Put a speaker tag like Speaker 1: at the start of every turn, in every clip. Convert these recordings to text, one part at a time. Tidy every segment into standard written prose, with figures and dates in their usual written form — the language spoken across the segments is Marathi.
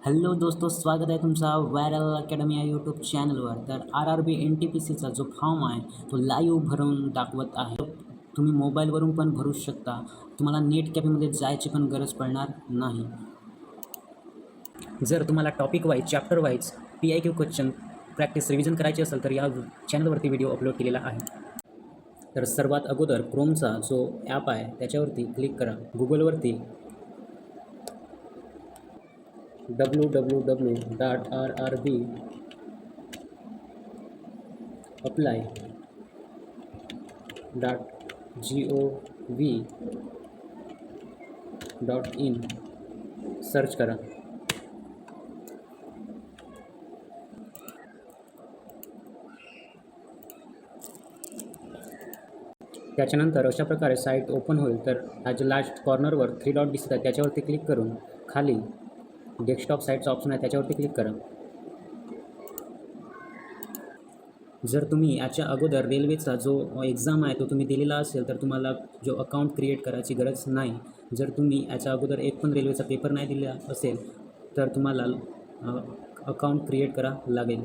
Speaker 1: हॅलो दोस्तों, स्वागत आहे तुमचा व्हायरल अकॅडमी या यूट्यूब चॅनलवर. तर RRB NTPCचा जो फॉर्म आहे तो लाईव्ह भरून दाखवत आहे. तुम्ही मोबाईलवरून पण भरू शकता. तुम्हाला नेट कॅफेमध्ये जायची पण गरज पडणार नाही. जर तुम्हाला topic wise, chapter wise PIQ question practice revision करायची असेल तर या चॅनलवरती व्हिडिओ अपलोड केलेला आहे. तर सर्वात अगोदर क्रोमचा जो ॲप आहे त्याच्यावरती क्लिक करा. गुगलवरती www.rrb.apply.gov.in सर्च करा. त्याच्यानंतर अशा प्रकारे साईट ओपन होईल. तर ह्याच्या लास्ट कॉर्नरवर 3 डॉट दिसत आहे त्याच्यावरती क्लिक करून खाली डेस्कटॉप साईटचा ऑप्शन आहे त्याच्यावरती क्लिक करा. जर तुम्ही याच्या अगोदर रेल्वेचा जो एक्झाम आहे तो तुम्ही दिलेला असेल तर तुम्हाला जो अकाउंट क्रिएट करायची गरज नाही. जर तुम्ही याच्या अगोदर एक पण रेल्वेचा पेपर नाही दिला असेल तर तुम्हाला अकाउंट क्रिएट करावं लागेल.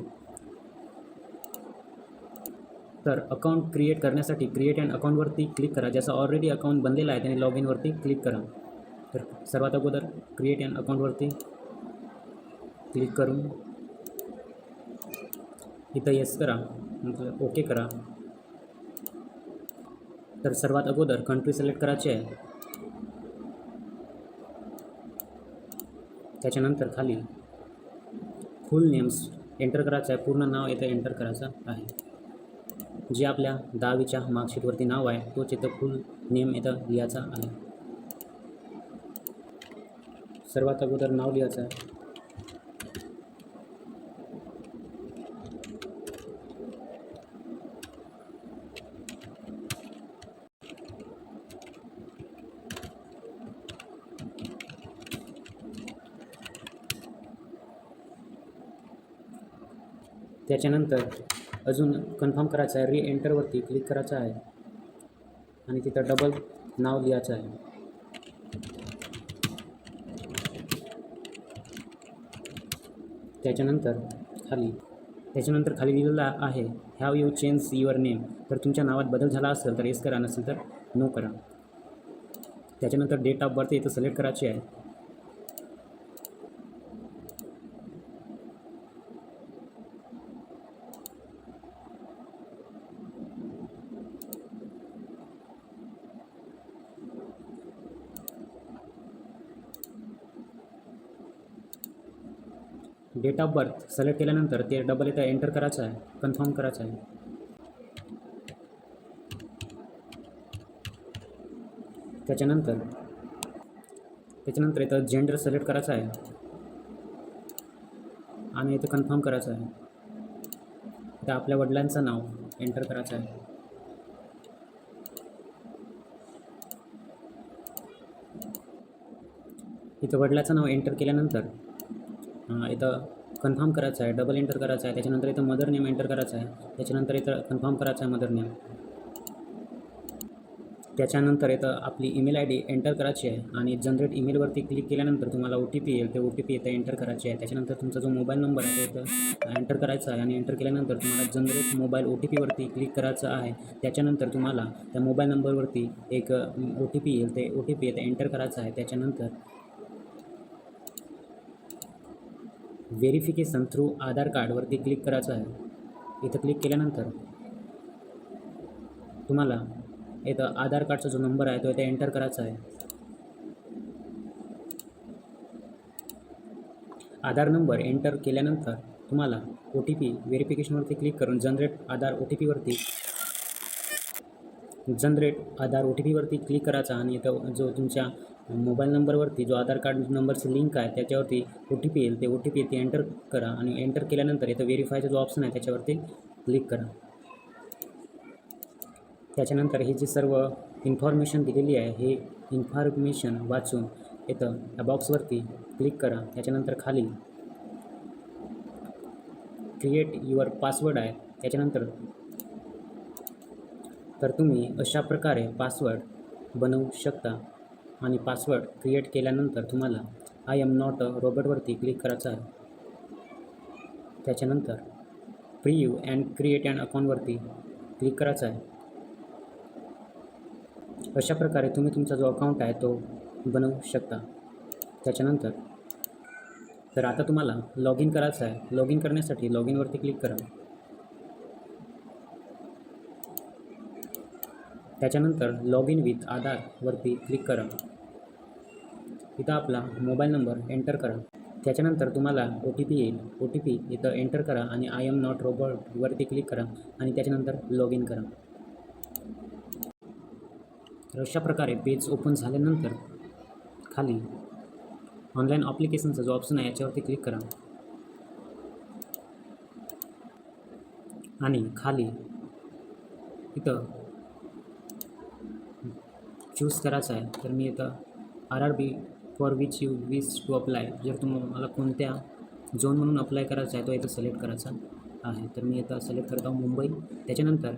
Speaker 1: तर अकाउंट क्रिएट करण्यासाठी क्रिएट अँड अकाउंटवरती क्लिक करा. ज्याचा ऑलरेडी अकाउंट बनलेला आहे त्याने लॉग इनवरती क्लिक करा. तर सर्वात अगोदर क्रिएट अँड अकाउंटवरती क्लिक करून इथं येस करा, मतलब ओके करा. तर सर्वात अगोदर कंट्री सिलेक्ट करायची आहे. त्याच्यानंतर खाली फुल नेम्स एंटर करायचं आहे. पूर्ण नाव इथं एंटर करायचं आहे. जे आपल्या 10वीच्या मार्कशीटवरती नाव आहे तोच इथं फुल नेम इथं लिहायचा आहे. सर्वात अगोदर नाव लिहायचं आहे. त्याच्यानंतर अजून कन्फर्म करायचं आहे. री एंटरवरती क्लिक करायचं आहे आणि तिथं डबल नाव लिहायचं आहे. त्याच्यानंतर खाली लिहिलेलं आहे have you change your name. तर तुमच्या नावात बदल झाला असेल तर येस करा, नसेल तर नो करा. त्याच्यानंतर डेट ऑफ बर्थ इथं सिलेक्ट करायची आहे. डेट ऑफ बर्थ सिलेक्ट केल्यानंतर ते डबल इथं एंटर करायचं आहे, कन्फर्म करायचं आहे. त्याच्यानंतर इथं जेंडर सिलेक्ट करायचं आहे आणि इथं कन्फर्म करायचं आहे. इथं आपल्या वडिलांचं नाव एंटर करायचं आहे. इथं वडिलाचं नाव एंटर केल्यानंतर इथं कन्फर्म करायचं आहे, डबल एंटर करायचं आहे. त्याच्यानंतर इथं मदर नेम एंटर करायचं आहे. त्याच्यानंतर इथं कन्फर्म करायचं आहे मदर नेम. त्याच्यानंतर इथं आपली ईमेल ID एंटर करायची आहे आणि जनरेट ईमेलवरती क्लिक केल्यानंतर तुम्हाला OTP येईल. ते OTP इथं एंटर करायची आहे. त्याच्यानंतर तुमचा जो मोबाईल नंबर आहे तो इथं एंटर करायचा आहे आणि एंटर केल्यानंतर तुम्हाला जनरेट मोबाईल OTPवरती क्लिक करायचं आहे. त्याच्यानंतर तुम्हाला त्या मोबाईल नंबरवरती एक OTP येईल. ते OTP इथं एंटर करायचं आहे. त्याच्यानंतर व्हेरिफिकेशन थ्रू आधार कार्डवरती क्लिक करायचं आहे. इथं क्लिक केल्यानंतर तुम्हाला इथं आधार कार्डचा जो नंबर आहे तो इथं एंटर करायचा आहे. आधार नंबर एंटर केल्यानंतर तुम्हाला OTP व्हेरिफिकेशनवरती क्लिक करून जनरेट आधार OTPवरती क्लिक करायचा आणि इथं जो तुमच्या मोबाईल नंबरवरती जो आधार कार्ड नंबरची लिंक आहे त्याच्यावरती OTP येईल. ते OTP ते एंटर करा आणि एंटर केल्यानंतर इथं व्हेरीफायचा जो ऑप्शन आहे त्याच्यावरती क्लिक करा. त्याच्यानंतर ही जी सर्व इन्फॉर्मेशन दिलेली आहे हे इन्फॉर्मेशन वाचून इथं या बॉक्सवरती क्लिक करा. त्याच्यानंतर खाली क्रिएट युअर पासवर्ड आहे. त्याच्यानंतर तर तुम्ही अशा प्रकारे पासवर्ड बनवू शकता आणि पासवर्ड क्रिएट केल्यानंतर तुम्हाला आय एम नॉट अ रोबोटवरती क्लिक करायचं आहे. त्याच्यानंतर प्रिव्ह्यू अँड क्रिएट अँड अकाउंटवरती क्लिक करायचं आहे. अशा प्रकारे तुम्ही तुमचा जो अकाउंट आहे तो बनवू शकता. त्याच्यानंतर तर आता तुम्हाला लॉग इन करायचं आहे. लॉग इन करण्यासाठी लॉग इनवरती क्लिक करा. त्याच्यानंतर लॉग इन विथ आधारवरती क्लिक करा. इथं आपला मोबाईल नंबर एंटर करा. त्याच्यानंतर तुम्हाला OTP येईल. OTP इथं एंटर करा आणि आय एम नॉट रोबोटवरती क्लिक करा आणि त्याच्यानंतर लॉग इन करा. तर अशा प्रकारे पेज ओपन झाल्यानंतर खाली ऑनलाईन ॲप्लिकेशनचा जो ऑप्शन आहे याच्यावरती क्लिक करा आणि खाली इथं चूज करायचं आहे. तर मी इथं RRB for which you wish to apply, जर तुम्हाला कोणत्या झोन म्हणून अप्लाय करायचा आहे तो इथं सिलेक्ट करायचा आहे. तर मी इथं सिलेक्ट करत आहो मुंबई. त्याच्यानंतर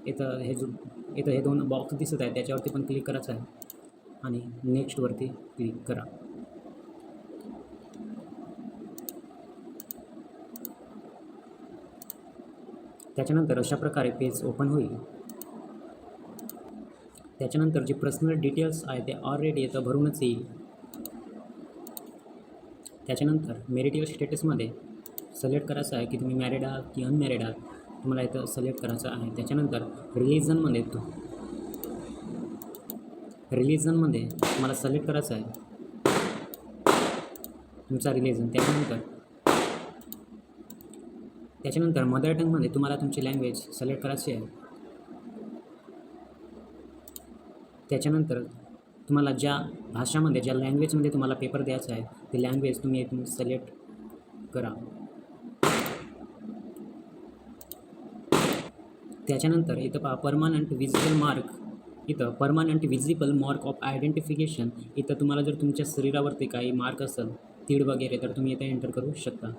Speaker 1: इथं हे 2 बॉक्स दिसत आहे त्याच्यावरती पण क्लिक करायचं आहे आणि नेक्स्टवरती क्लिक करा. त्याच्यानंतर अशा प्रकारे पेज ओपन होईल. त्याच्यानंतर जे पर्सनल डिटेल्स आहे ते ऑलरेडी इथं भरूनच येईल. त्याच्यानंतर मॅरिटल स्टेटसमध्ये सिलेक्ट करायचं आहे की तुम्ही मॅरिड आहात की अनमॅरिड आहात, तुम्हाला इथं सिलेक्ट करायचं आहे. त्याच्यानंतर रिलिजनमध्ये तुम्हाला सिलेक्ट करायचं आहे तुमचा रिलिजन. त्याच्यानंतर मदर टंगमध्ये तुम्हाला तुमची लँग्वेज सिलेक्ट करायची आहे. त्याच्यानंतर तुम्हाला ज्या भाषामध्ये ज्या लँग्वेजमध्ये तुम्हाला पेपर द्यायचा आहे ते लँग्वेज तुम्ही इथून सिलेक्ट करा. त्याच्यानंतर इथं पहा permanent visible mark of identification. इथं तुम्हाला जर तुमच्या शरीरावरती काही मार्क असेल तीळ वगैरे तर तुम्ही इथं एंटर करू शकता.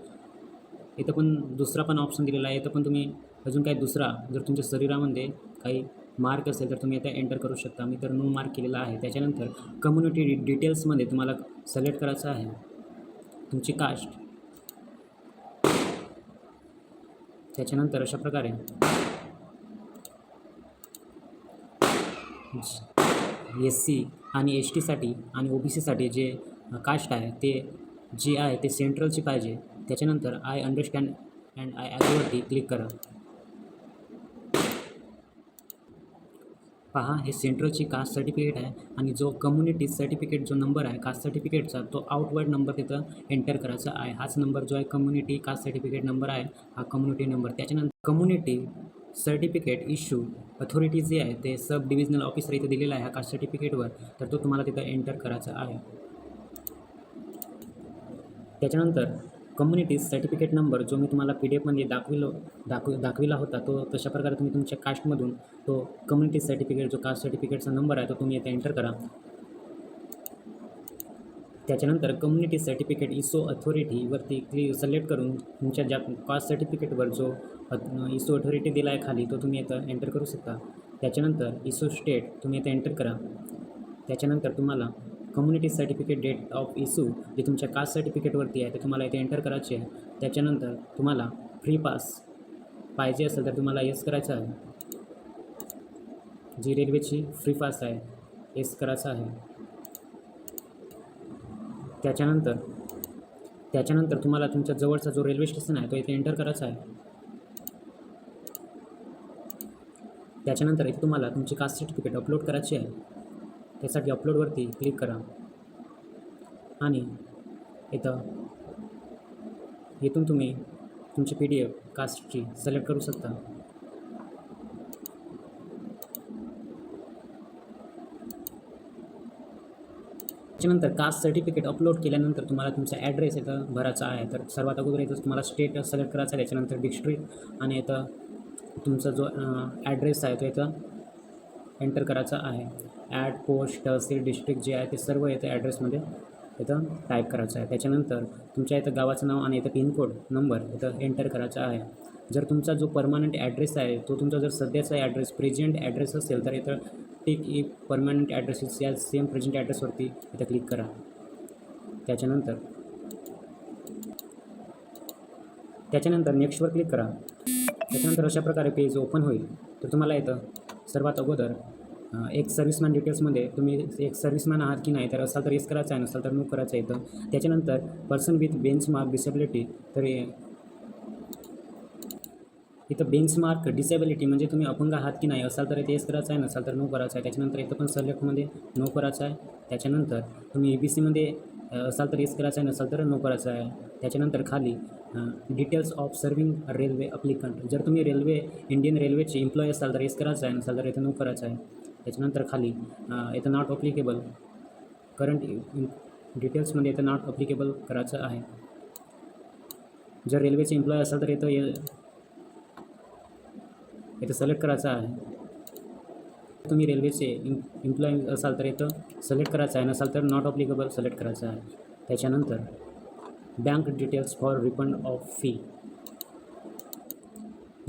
Speaker 1: इथं पण दुसरा पण ऑप्शन दिलेला आहे. इथं पण तुम्ही अजून काही दुसरा जर तुमच्या शरीरामध्ये काही मार्क असेल तर तुम्ही इथं एंटर करू शकता. मी तर नो मार्क केलेला आहे. त्याच्यानंतर कम्युनिटी डिटेल्समध्ये तुम्हाला सिलेक्ट करायचं आहे तुमची कास्ट. त्याच्यानंतर अशा प्रकारे SC आणि STसाठी आणि OBCसाठी जे कास्ट आहे ते जे आहे ते सेंट्रलची पाहिजे. त्याच्यानंतर आय अंडरस्टँड अँड आय ॲग्रीवरती क्लिक करा. पहा हे सेंट्रलची कास्ट सर्टिफिकेट आहे आणि जो कम्युनिटी सर्टिफिकेट जो नंबर आहे कास्ट सर्टिफिकेटचा तो आउटवर्ड नंबर तिथं एंटर करायचा आहे. हाच नंबर जो आहे कम्युनिटी कास्ट सर्टिफिकेट नंबर आहे हा कम्युनिटी नंबर. त्याच्यानंतर कम्युनिटी सर्टिफिकेट इश्यू अथॉरिटी जे आहे ते सब डिव्हिजनल ऑफिसर इथं दिलेला आहे ह्या कास्ट सर्टिफिकेटवर, तर तो तुम्हाला तिथं एंटर करायचा आहे. त्याच्यानंतर कम्युनिटी सर्टिफिकेट नंबर जो मी तुम्हाला PDF मध्ये दाखविला होता तो तशा प्रकारे तुम्ही तुमच्या कास्टमधून तो कम्युनिटी सर्टिफिकेट जो कास्ट सर्टिफिकेटचा नंबर आहे तो तुम्ही इथे एंटर करा. त्याच्यानंतर कम्युनिटी सर्टिफिकेट ISO अथॉरिटीवरती सिलेक्ट करून तुमच्या ज्या कास्ट सर्टिफिकेटवर जो ISO अथॉरिटी दिला आहे खाली तो तुम्ही इथं एंटर करू शकता. त्याच्यानंतर ISO स्टेट तुम्ही इथं एंटर करा. त्याच्यानंतर तुम्हाला community certificate date of issue जे तुमच्या कास्ट सर्टिफिकेटवरती आहे ते तुम्हाला इथे एंटर करायचे आहे. त्याच्यानंतर तुम्हाला फ्री पास पाहिजे असेल तर तुम्हाला येस करायचं आहे. जी रेल्वेची फ्री पास आहे येस करायचं आहे. त्याच्यानंतर तुम्हाला तुमच्या जवळचा जो रेल्वे स्टेशन आहे तो इथे एंटर करायचा आहे. त्याच्यानंतर इथे तुम्हाला तुमची कास्ट सर्टिफिकेट अपलोड करायची आहे. त्यासाठी अपलोडवरती क्लिक करा आणि इथून तुम्ही तुमची PDF कास्टची सिलेक्ट करू शकता. त्याच्यानंतर कास्ट सर्टिफिकेट अपलोड केल्यानंतर तुम्हाला तुमचा ॲड्रेस इथं भरायचा आहे. तर सर्वात अगोदर इथं तुम्हाला स्टेट सिलेक्ट करायचा आहे. त्याच्यानंतर डिस्ट्रिक्ट आणि इथं तुमचा जो ॲड्रेस आहे तो इथं एंटर करायचा आहे. ॲड पोस्ट तहसील डिस्ट्रिक्ट जे आहे ते सर्व इथं ॲड्रेसमध्ये इथं टाईप करायचं आहे. त्याच्यानंतर तुमच्या इथं गावाचं नाव आणि इथं पिनकोड नंबर इथं एंटर करायचा आहे. जर तुमचा जो परमनंट ॲड्रेस आहे तो तुमचा जर सध्याचा ॲड्रेस प्रेझेंट ॲड्रेस असेल तर इथं टिक इफ परमनंट ॲड्रेसेस या सेम प्रेझेंट ॲड्रेसवरती इथं क्लिक करा. त्याच्यानंतर नेक्स्टवर क्लिक करा. त्याच्यानंतर अशा प्रकारे पेज ओपन होईल. तर तुम्हाला इथं सर्वात अगोदर एक सर्व्हिसमॅन डिटेल्समध्ये तुम्ही एक सर्व्हिसमॅन आहात की नाही, तर असाल तर येस करायचं आहे, नसाल तर नो करायचं आहे इथं. त्याच्यानंतर पर्सन विथ बेंचमार्क डिसेबिलिटी, तर इथं बेंचमार्क डिसेबिलिटी म्हणजे तुम्ही अपंग आहात की नाही, असाल तर इथे येस करायचं आहे, नसाल तर नो करायचं आहे. त्याच्यानंतर इथं पण सिलेक्टमध्ये नो करायचं आहे. त्याच्यानंतर तुम्ही EBCमध्ये असाल तर येस करायचं आहे, नसाल तर नो करायचं आहे. त्याच्यानंतर खाली details of serving railway applicant, जर तुम्ही इंडियन रेल्वेचे एम्प्लॉई असाल तर येस करायचं आहे, नसाल तर इथं नो करायचं आहे. त्याच्यानंतर खाली इथं नॉट अप्लिकेबल करंट डिटेल्समध्ये इथं नॉट अप्लिकेबल करायचं आहे. जर रेल्वेचे एम्प्लॉई असाल तर इथं सिलेक्ट करायचं आहे. तुम्ही रेल्वेचे एम्प्लॉई असाल तर इथं सिलेक्ट करायचं आहे, नसाल तर नॉट अप्लिकेबल सिलेक्ट करायचं आहे. त्याच्यानंतर bank details for refund of fee,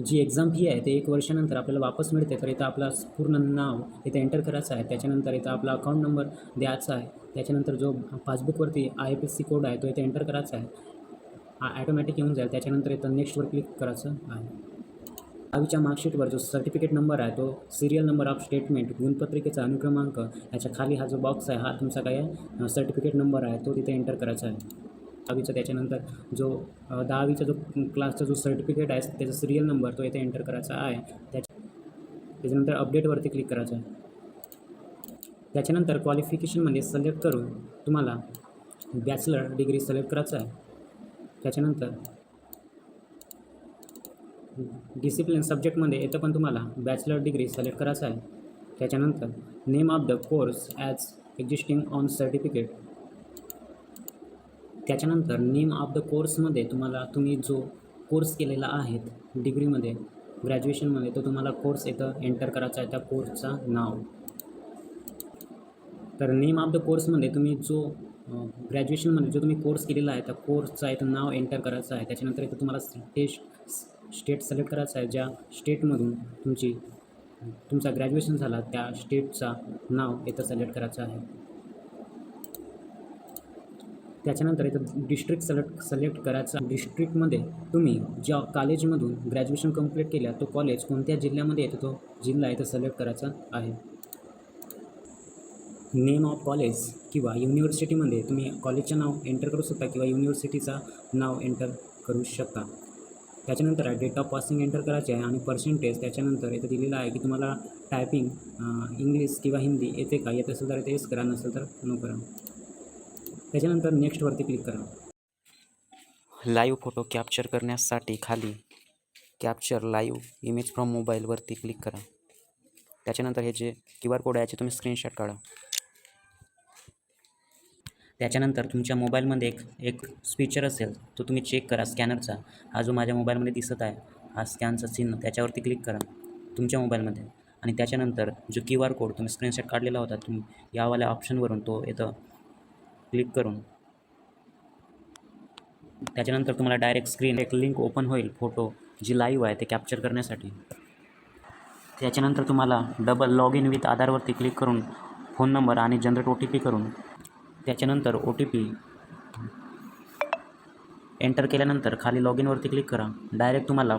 Speaker 1: जी एक्झाम फी आहे ते 1 वर्षानंतर आपल्याला वापस मिळते. तर इथं आपलं पूर्ण नाव इथं एंटर करायचं आहे. त्याच्यानंतर इथं आपला अकाउंट नंबर द्यायचा आहे. त्याच्यानंतर जो पासबुकवरती IFSC कोड आहे तो इथे एंटर करायचा आहे. हा ॲटोमॅटिक येऊन जाईल. त्याच्यानंतर इथं नेक्स्टवर क्लिक करायचं आहे. 10वीच्या मार्कशीटवर जो सर्टिफिकेट नंबर आहे तो सिरियल नंबर ऑफ स्टेटमेंट गुणपत्रिकेचा अनुक्रमांक, याच्या खाली हा जो बॉक्स आहे हा तुमचा काय सर्टिफिकेट नंबर आहे तो तिथे एंटर करायचा आहे 10वीचा. त्याच्यानंतर जो 10वीचा जो क्लासचा जो सर्टिफिकेट आहे त्याचा सिरियल नंबर तो इथे एंटर करायचा आहे. त्याच्यानंतर अपडेटवरती क्लिक करायचं आहे. त्याच्यानंतर क्वालिफिकेशनमध्ये सिलेक्ट करून तुम्हाला बॅचलर डिग्री सिलेक्ट करायचं आहे. त्याच्यानंतर डिसिप्लिन सब्जेक्टमध्ये इथं पण तुम्हाला बॅचलर डिग्री सिलेक्ट करायचं आहे. त्याच्यानंतर name of the course as existing on certificate, त्याच्यानंतर नेम ऑफ द कोर्समध्ये तुम्ही जो कोर्स केलेला आहे डिग्रीमध्ये ग्रॅज्युएशनमध्ये तो तुम्हाला कोर्स इथं एंटर करायचा आहे, त्या कोर्सचा नाव. तर नेम ऑफ द कोर्समध्ये तुम्ही जो ग्रॅज्युएशनमध्ये जो तुम्ही कोर्स केलेला आहे त्या कोर्सचा इथं नाव एंटर करायचं आहे. त्याच्यानंतर इथं तुम्हाला स्टेट सिलेक्ट करायचं आहे, ज्या स्टेटमधून तुमचा ग्रॅज्युएशन झाला त्या स्टेटचा नाव इथं सिलेक्ट करायचं आहे. त्याच्यानंतर इथं डिस्ट्रिक्ट सिलेक्ट करायचा. डिस्ट्रिक्टमध्ये तुम्ही ज्या कॉलेजमधून ग्रॅज्युएशन कंप्लीट केल्या तो कॉलेज कोणत्या जिल्ह्यामध्ये येतो तो जिल्हा इथं सिलेक्ट करायचा आहे. नेम ऑफ कॉलेज किंवा युनिव्हर्सिटीमध्ये तुम्ही कॉलेजचं नाव एंटर करू शकता किंवा युनिव्हर्सिटीचा नाव एंटर करू शकता. त्याच्यानंतर डेट ऑफ पासिंग एंटर करायचे आहे आणि पर्सेंटेज. त्याच्यानंतर इथं दिलेलं आहे की तुम्हाला टायपिंग इंग्लिश किंवा हिंदी येते का, येत असेल तर इथे येस करा, नसेल तर नो करा. त्याच्यानंतर नेक्स्टवरती क्लिक करा.
Speaker 2: लाईव्ह फोटो कॅप्चर करण्यासाठी खाली कॅप्चर लाईव्ह इमेज फ्रॉम मोबाईलवरती क्लिक करा. त्याच्यानंतर हे जे QR कोड आहे याचे तुम्ही स्क्रीनशॉट काढा.
Speaker 1: त्याच्यानंतर तुमच्या मोबाईलमध्ये एक स्पीचर असेल तो तुम्ही चेक करा स्कॅनरचा. हा जो माझ्या मोबाईलमध्ये दिसत आहे हा स्कॅनचा चिन्ह, त्याच्यावरती क्लिक करा तुमच्या मोबाईलमध्ये. आणि त्याच्यानंतर जो QR कोड तुम्ही स्क्रीनशॉट काढलेला होता तुम्ही यावाल्या ऑप्शनवरून तो इथं क्लिक करून त्याच्यानंतर तुम्हाला डायरेक्ट स्क्रीन एक लिंक ओपन होईल फोटो जी लाईव्ह आहे ते कॅप्चर करण्यासाठी. त्याच्यानंतर तुम्हाला डबल लॉग इन विथ आधारवरती क्लिक करून फोन नंबर आणि जनरेट OTP करून त्याच्यानंतर OTP एंटर केल्यानंतर खाली लॉग इनवरती क्लिक करा. डायरेक्ट तुम्हाला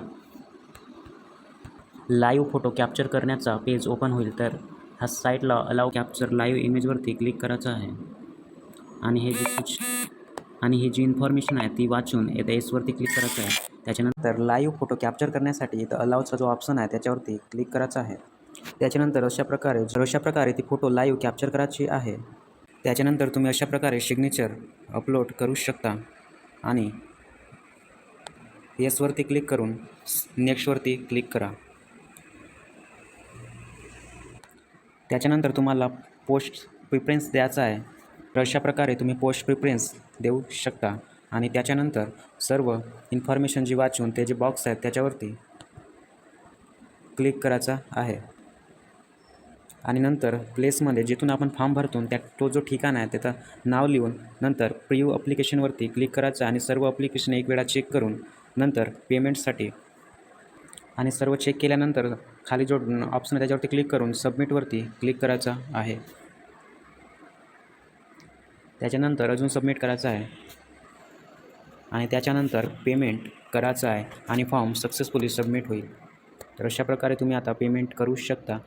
Speaker 1: लाईव्ह फोटो कॅप्चर करण्याचा पेज ओपन होईल. तर ह्या साईटला अलाव कॅप्चर लाईव्ह इमेजवरती क्लिक करायचं आहे आणि ही जी इन्फॉर्मेशन आहे ती वाचून इथं येसवरती क्लिक करायचं आहे. त्याच्यानंतर लाईव्ह फोटो कॅप्चर करण्यासाठी इथं अलावचा जो ऑप्शन आहे त्याच्यावरती क्लिक करायचा आहे. त्याच्यानंतर अशा प्रकारे ती फोटो लाईव्ह कॅप्चर करायची आहे. त्याच्यानंतर तुम्ही अशा प्रकारे सिग्नेचर अपलोड करू शकता आणि येसवरती क्लिक करून नेक्स्टवरती क्लिक करा. त्याच्यानंतर तुम्हाला पोस्ट प्रिफरन्स द्यायचा आहे. तर अशा प्रकारे तुम्ही पोस्ट प्रिफरन्स देऊ शकता आणि त्याच्यानंतर सर्व इन्फॉर्मेशन जी वाचून ते जे बॉक्स आहेत त्याच्यावरती क्लिक करायचा आहे. आणि नंतर प्लेसमध्ये जिथून आपण फॉर्म भरतो तो जो ठिकाण आहे त्याचं नाव लिहून नंतर प्रिव्ह्यू ॲप्लिकेशनवरती क्लिक करायचं आणि सर्व ॲप्लिकेशन एक वेळा चेक करून नंतर पेमेंटसाठी आणि सर्व चेक केल्यानंतर खाली जो ऑप्शन आहे त्याच्यावरती क्लिक करून सबमिटवरती क्लिक करायचा आहे.
Speaker 2: त्याच्यानंतर अजून सबमिट करायचं आहे आणि त्याच्यानंतर पेमेंट करायचं आहे आणि फॉर्म सक्सेसफुली सबमिट होईल. तर अशा प्रकारे तुम्ही आता पेमेंट करू शकता